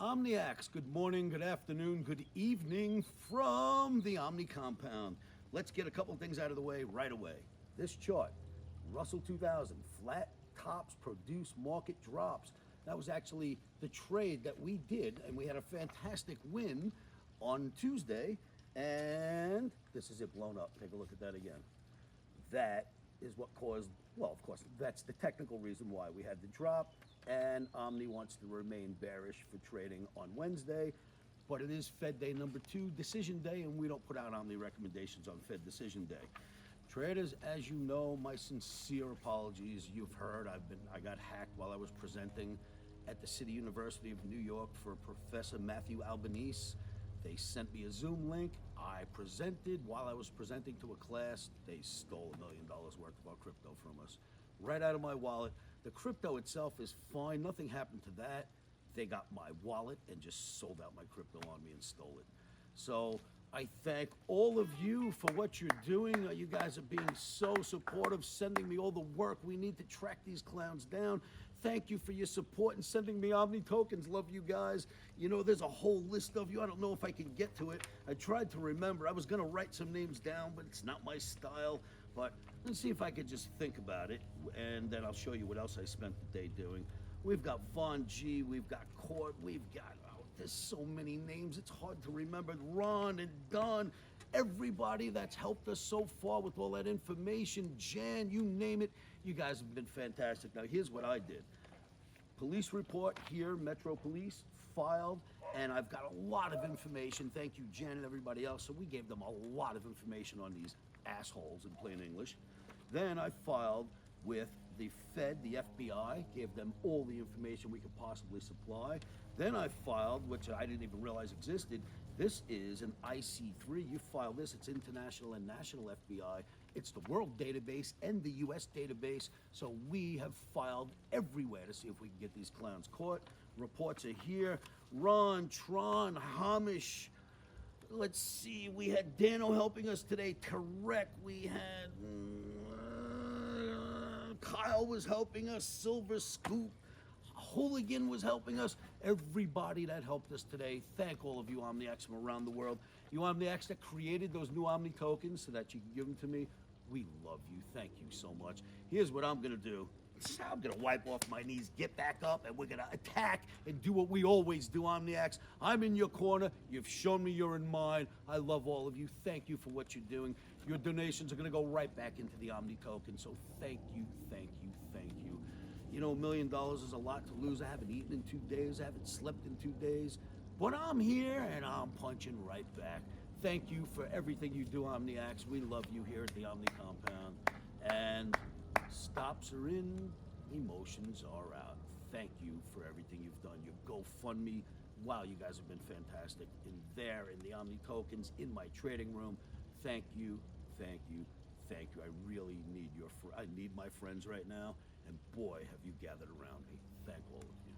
OMNIACS, good morning, good afternoon, good evening from the Omni compound. Let's get a couple things out of the way right away. This chart, Russell 2000, flat tops produce market drops. That was actually the trade that we did, and we had a fantastic win on Tuesday, and this is it blown up. Take a look at that again. That is what caused, well, of course, that's the technical reason why we had the drop, and Omni wants to remain bearish for trading on Wednesday, but it is Fed day number 2, decision day, and we don't put out Omni recommendations on Fed decision day. Traders, as you know, my sincere apologies. You've heard I got hacked while I was presenting at the City University of New York for Professor Matthew Albanese. They sent me a Zoom link. I presented. While I was presenting to a class, they stole $1 million worth of our crypto from us. Right out of my wallet. The crypto itself is fine. Nothing happened to that. They got my wallet and just sold out my crypto on me and stole it. So I thank all of you for what you're doing. You guys are being so supportive, sending me all the work we need to track these clowns down. Thank you for your support and sending me Omni tokens. Love you guys. You know, there's a whole list of you. I don't know if I can get to it. I tried to remember. I was going to write some names down, but it's not my style. But let's see if I could just think about it, and then I'll show you what else I spent the day doing. We've got Von G, we've got Court, we've got, there's so many names, it's hard to remember. Ron and Don, everybody that's helped us so far with all that information, Jan, you name it, you guys have been fantastic. Now here's what I did. Police report here, Metro Police, filed, and I've got a lot of information. Thank you, Jan and everybody else. So we gave them a lot of information on these assholes in plain English. Then I filed with the Fed, the FBI, gave them all the information we could possibly supply. Then I filed, which I didn't even realize existed, this is an IC3. You file this, it's international and national FBI. It's the world database and the US database. So we have filed everywhere to see if we can get these clowns caught. Reports are here. Ron, Tron, Hamish. Let's see, we had Dano helping us today. Correct, we had Kyle was helping us, Silver Scoop, Hooligan was helping us. Everybody that helped us today, thank all of you OMNIACS from around the world. You OMNIACS that created those new Omni tokens so that you can give them to me. We love you, thank you so much. Here's what I'm gonna do. I'm gonna wipe off my knees, get back up, and we're gonna attack and do what we always do, OMNIACS. I'm in your corner. You've shown me you're in mine. I love all of you. Thank you for what you're doing. Your donations are gonna go right back into the Omni token, so thank you, thank you, thank you. You know, $1 million is a lot to lose. I haven't eaten in 2 days. I haven't slept in 2 days, but I'm here and I'm punching right back. Thank you for everything you do, OMNIACS. We love you here at the Omni compound. And stops are in, emotions are out. Thank you for everything you've done. Your GoFundMe, wow, you guys have been fantastic. In there, in the Omni tokens, in my trading room. Thank you, thank you, thank you. I really need I need my friends right now, and boy, have you gathered around me. Thank all of you.